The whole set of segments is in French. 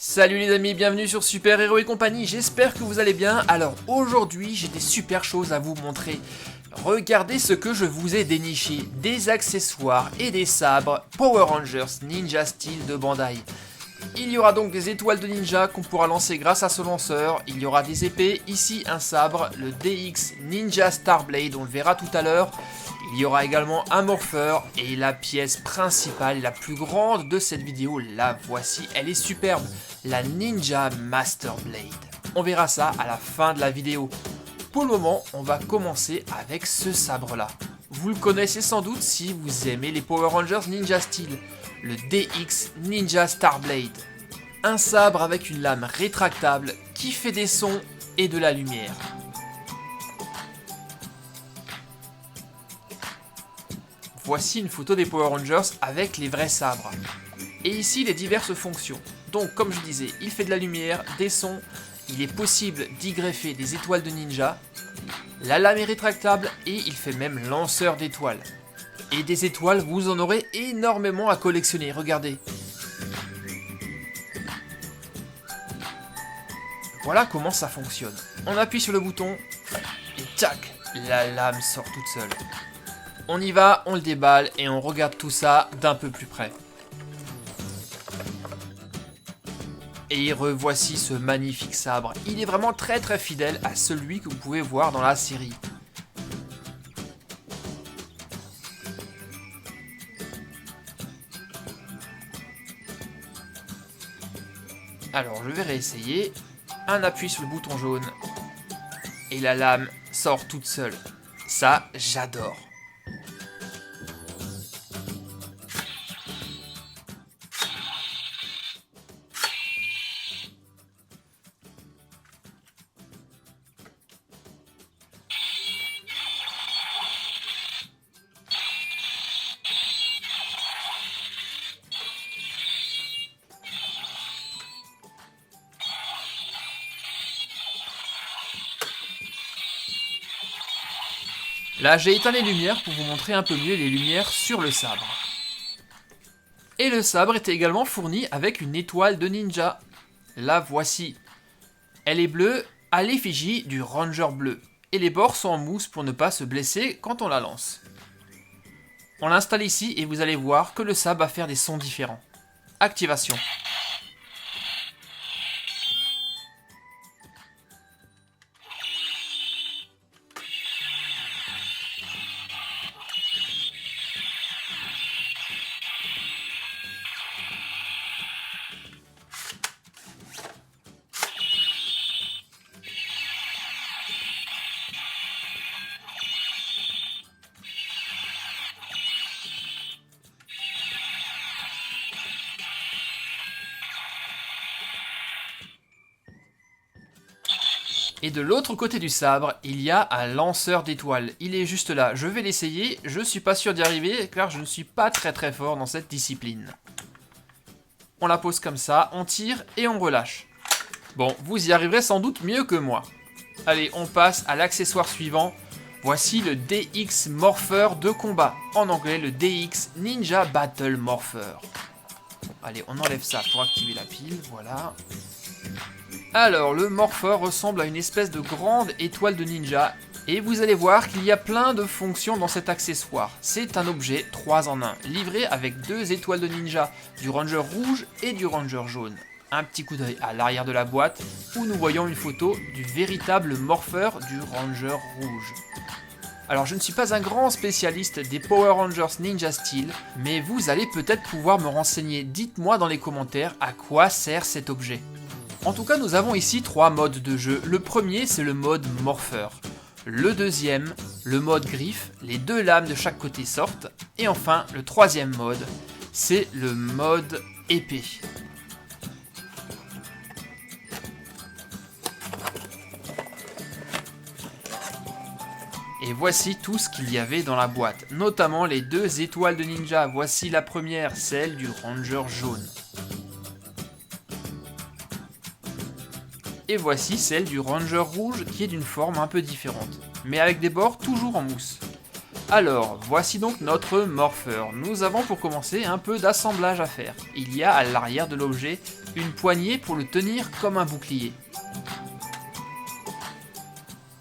Salut les amis, bienvenue sur Super Héros et compagnie, j'espère que vous allez bien. Alors aujourd'hui j'ai des super choses à vous montrer. Regardez ce que je vous ai déniché, des accessoires et des sabres Power Rangers Ninja Steel de Bandai. Il y aura donc des étoiles de ninja qu'on pourra lancer grâce à ce lanceur, il y aura des épées, ici un sabre, le DX Ninja Starblade, on le verra tout à l'heure. Il y aura également un morpheur et la pièce principale, la plus grande de cette vidéo, la voici, elle est superbe, la Ninja Master Blade. On verra ça à la fin de la vidéo. Pour le moment, on va commencer avec ce sabre là. Vous le connaissez sans doute si vous aimez les Power Rangers Ninja Steel, le DX Ninja Starblade. Un sabre avec une lame rétractable qui fait des sons et de la lumière. Voici une photo des Power Rangers avec les vrais sabres. Et ici les diverses fonctions. Donc comme je disais, il fait de la lumière, des sons, il est possible d'y greffer des étoiles de ninja, la lame est rétractable et il fait même lanceur d'étoiles. Et des étoiles, vous en aurez énormément à collectionner, regardez. Voilà comment ça fonctionne. On appuie sur le bouton et tac, la lame sort toute seule. On y va, on le déballe et on regarde tout ça d'un peu plus près. Et revoici ce magnifique sabre. Il est vraiment très fidèle à celui que vous pouvez voir dans la série. Alors je vais réessayer. Un appui sur le bouton jaune. Et la lame sort toute seule. Ça, j'adore. Là, j'ai éteint les lumières pour vous montrer un peu mieux les lumières sur le sabre. Et le sabre était également fourni avec une étoile de ninja. La voici. Elle est bleue à l'effigie du Ranger bleu. Et les bords sont en mousse pour ne pas se blesser quand on la lance. On l'installe ici et vous allez voir que le sabre va faire des sons différents. Activation. Et de l'autre côté du sabre, il y a un lanceur d'étoiles. Il est juste là. Je vais l'essayer. Je suis pas sûr d'y arriver car je ne suis pas très fort dans cette discipline. On la pose comme ça, on tire et on relâche. Bon, vous y arriverez sans doute mieux que moi. Allez, on passe à l'accessoire suivant. Voici le DX Morpher de combat. En anglais, le DX Ninja Battle Morpher. Bon, allez, on enlève ça pour activer la pile. Voilà. Alors, le Morpher ressemble à une espèce de grande étoile de ninja, et vous allez voir qu'il y a plein de fonctions dans cet accessoire. C'est un objet 3 en 1, livré avec 2 étoiles de ninja, du Ranger rouge et du Ranger jaune. Un petit coup d'œil à l'arrière de la boîte, où nous voyons une photo du véritable Morpher du Ranger rouge. Alors je ne suis pas un grand spécialiste des Power Rangers Ninja Steel, mais vous allez peut-être pouvoir me renseigner. Dites-moi dans les commentaires à quoi sert cet objet. En tout cas, nous avons ici 3 modes de jeu. Le premier, c'est le mode Morpher. Le deuxième, le mode griffe, les 2 lames de chaque côté sortent. Et enfin, le troisième mode, c'est le mode épée. Et voici tout ce qu'il y avait dans la boîte, notamment les 2 étoiles de ninja. Voici la première, celle du Ranger jaune. Et voici celle du Ranger rouge qui est d'une forme un peu différente, mais avec des bords toujours en mousse. Alors, voici donc notre morpheur. Nous avons pour commencer un peu d'assemblage à faire. Il y a à l'arrière de l'objet une poignée pour le tenir comme un bouclier.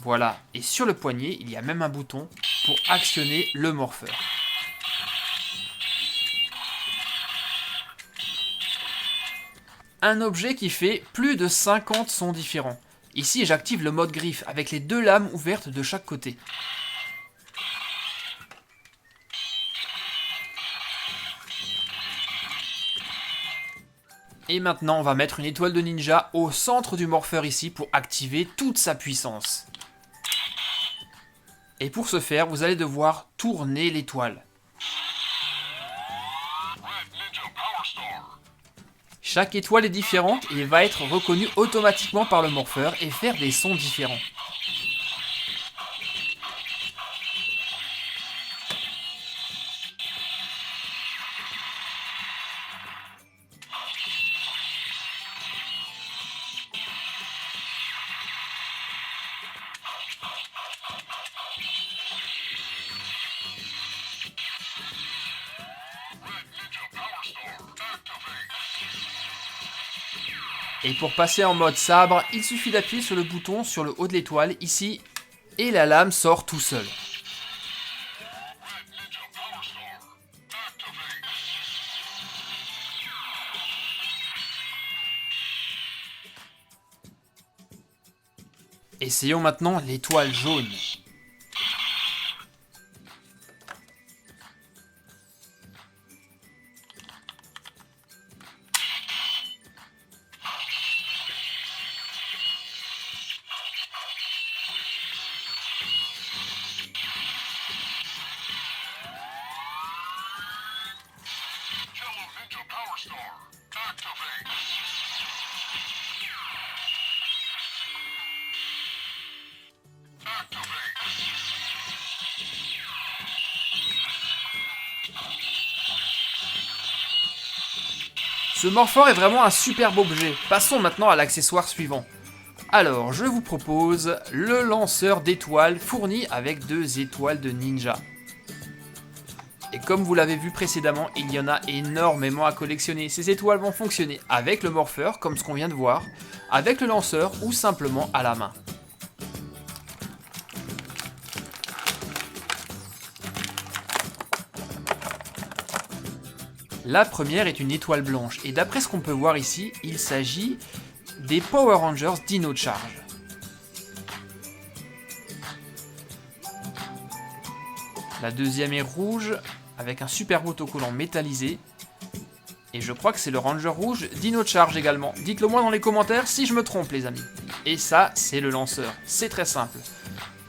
Voilà, et sur le poignet, il y a même un bouton pour actionner le morpheur. Un objet qui fait plus de 50 sons différents. Ici, j'active le mode griffe avec les 2 lames ouvertes de chaque côté. Et maintenant, on va mettre une étoile de ninja au centre du morpheur ici pour activer toute sa puissance. Et pour ce faire, vous allez devoir tourner l'étoile. Chaque étoile est différente et va être reconnue automatiquement par le morpheur et faire des sons différents. Et pour passer en mode sabre, il suffit d'appuyer sur le bouton sur le haut de l'étoile, ici, et la lame sort tout seul. Essayons maintenant l'étoile jaune. Ce morpheur est vraiment un superbe objet. Passons maintenant à l'accessoire suivant. Alors, je vous propose le lanceur d'étoiles fourni avec 2 étoiles de ninja. Et comme vous l'avez vu précédemment, il y en a énormément à collectionner. Ces étoiles vont fonctionner avec le morpheur, comme ce qu'on vient de voir, avec le lanceur ou simplement à la main. La première est une étoile blanche, et d'après ce qu'on peut voir ici, il s'agit des Power Rangers Dino Charge. La deuxième est rouge, avec un superbe autocollant métallisé. Et je crois que c'est le Ranger rouge Dino Charge également. Dites-le moi dans les commentaires si je me trompe les amis. Et ça, c'est le lanceur. C'est très simple.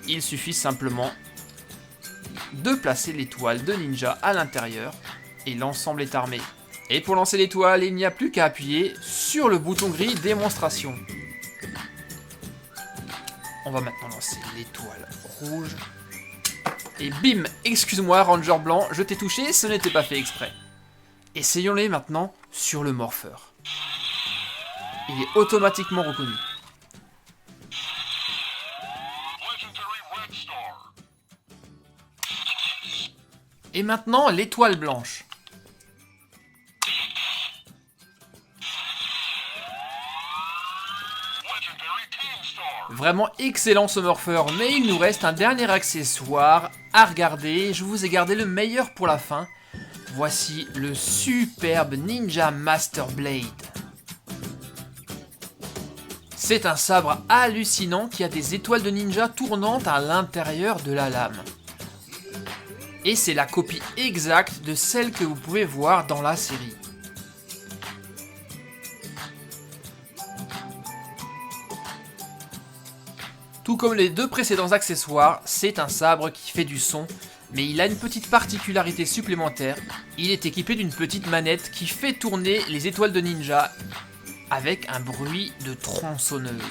Il suffit simplement de placer l'étoile de ninja à l'intérieur. Et l'ensemble est armé. Et pour lancer l'étoile, il n'y a plus qu'à appuyer sur le bouton gris démonstration. On va maintenant lancer l'étoile rouge. Et bim, excuse-moi Ranger blanc, je t'ai touché, ce n'était pas fait exprès. Essayons-les maintenant sur le morpheur. Il est automatiquement reconnu. Et maintenant l'étoile blanche. Vraiment excellent ce morpheur, mais il nous reste un dernier accessoire à regarder. Je vous ai gardé le meilleur pour la fin. Voici le superbe Ninja Master Blade. C'est un sabre hallucinant qui a des étoiles de ninja tournantes à l'intérieur de la lame. Et c'est la copie exacte de celle que vous pouvez voir dans la série. Tout comme les 2 précédents accessoires, c'est un sabre qui fait du son, mais il a une petite particularité supplémentaire. Il est équipé d'une petite manette qui fait tourner les étoiles de ninja avec un bruit de tronçonneuse.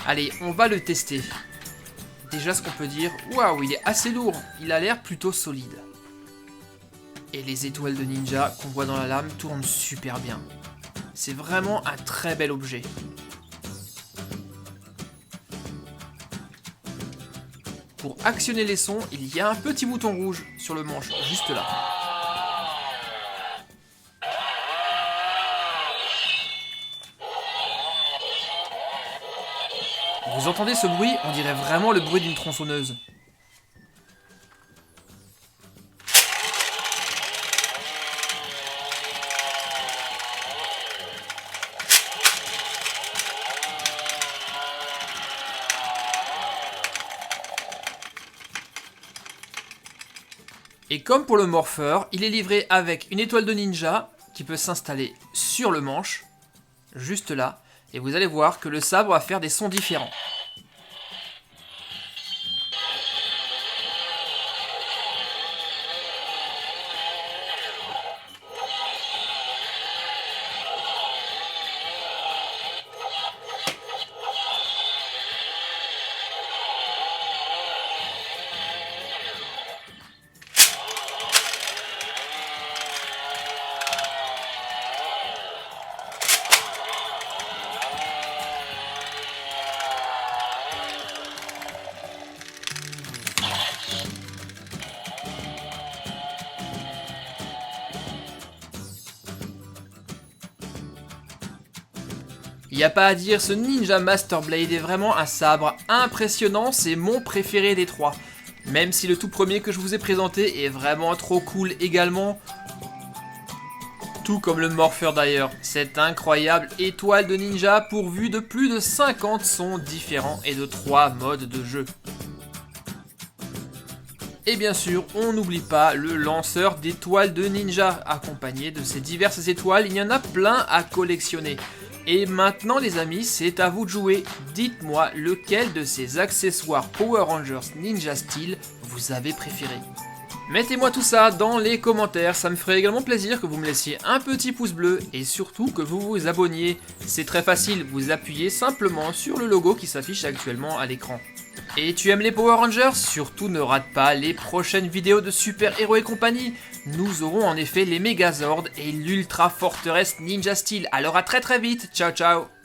Allez, on va le tester. Déjà ce qu'on peut dire, waouh, il est assez lourd, il a l'air plutôt solide. Et les étoiles de ninja qu'on voit dans la lame tournent super bien. C'est vraiment un très bel objet. Pour actionner les sons, il y a un petit bouton rouge sur le manche, juste là. Vous entendez ce bruit? On dirait vraiment le bruit d'une tronçonneuse. Et comme pour le morpheur, il est livré avec une étoile de ninja qui peut s'installer sur le manche, juste là, et vous allez voir que le sabre va faire des sons différents. Y a pas à dire, ce Ninja Master Blade est vraiment un sabre impressionnant, c'est mon préféré des trois. Même si le tout premier que je vous ai présenté est vraiment trop cool également. Tout comme le morpheur d'ailleurs, cette incroyable étoile de ninja pourvue de plus de 50 sons différents et de 3 modes de jeu. Et bien sûr, on n'oublie pas le lanceur d'étoiles de ninja. Accompagné de ces diverses étoiles, il y en a plein à collectionner. Et maintenant les amis, c'est à vous de jouer. Dites-moi lequel de ces accessoires Power Rangers Ninja Steel vous avez préféré. Mettez-moi tout ça dans les commentaires, ça me ferait également plaisir que vous me laissiez un petit pouce bleu et surtout que vous vous abonniez. C'est très facile, vous appuyez simplement sur le logo qui s'affiche actuellement à l'écran. Et tu aimes les Power Rangers? Surtout ne rate pas les prochaines vidéos de Super Héros et compagnie. Nous aurons en effet les Megazords et l'Ultra Forteresse Ninja Steel. Alors à très vite, ciao ciao.